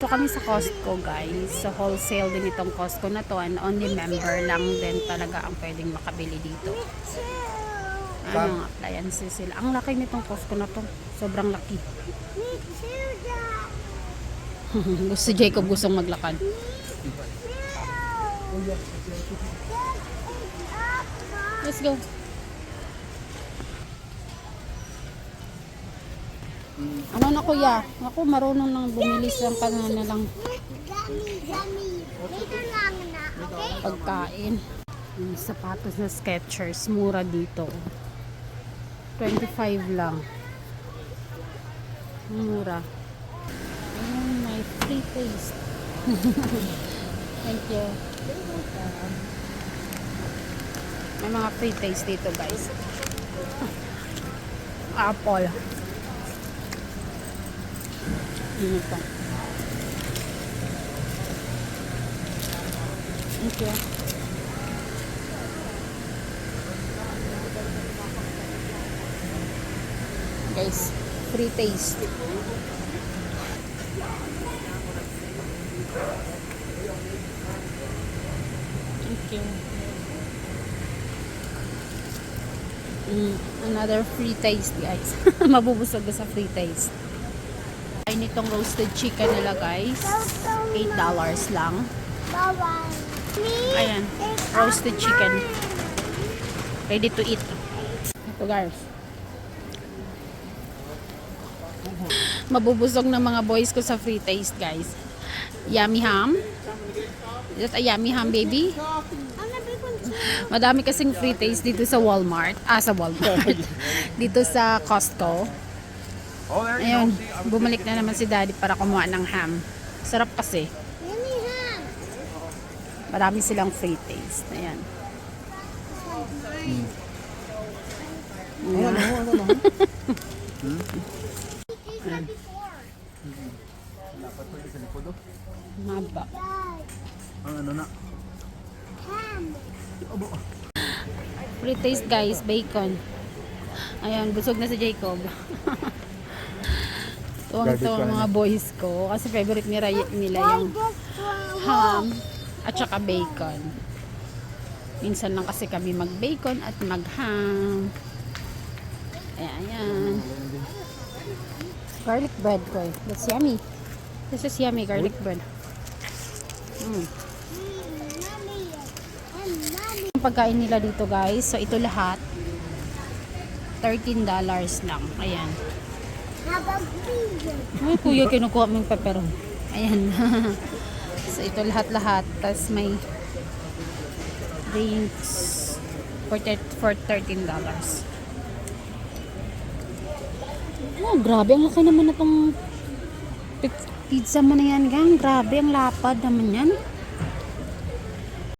Ito kami sa Costco guys. So wholesale din itong Costco na to and only member lang din talaga ang pwedeng makabili dito. Ano, appliances sila. Ang laki nitong Costco na to. Sobrang laki. Si Jacob gustong maglakad. Let's go. Ano na kuya? Ako marunong nang bumilis lang kanina lang pagkain. Yung sapatos na Skechers, mura dito. 25 lang. Mura. Ayun, may free taste. Thank you. May mga free taste dito guys. Apple. Ano ito? Thank you. Guys, free taste. Thank you. Another free taste guys. Mabubusog sa free taste. Ay nitong roasted chicken nila guys. $8 lang. Ayan, roasted chicken. Ready to eat. Ito guys. Mabubusog ng mga boys ko sa free taste guys. Yummy ham. Is that a yummy ham baby? Madami kasing free taste dito sa Walmart. Sa Walmart. Dito sa Costco. Ayun, bumalik na naman si Daddy para kumuha ng ham. Sarap kasi. Marami silang free taste. Ayan. Maba. Ano na? Free taste guys, bacon. Ayan, busog na si Jacob. Tuwang-tuwang mga boys ko kasi favorite nila yung ham at saka bacon. Minsan lang kasi kami mag-bacon at mag-ham. Ayan. Garlic bread ko eh. That's yummy. This is yummy garlic bread. Ang pagkain nila dito guys. So ito lahat $13 lang. Ayan. Ay kuya, kinukuha mo yung pepperoni. Ayan. So ito lahat-lahat. Tapos may drinks for $13. Oh, grabe. Ang laki naman na itong pizza mo na yan, gang. Grabe, ang lapad naman yan.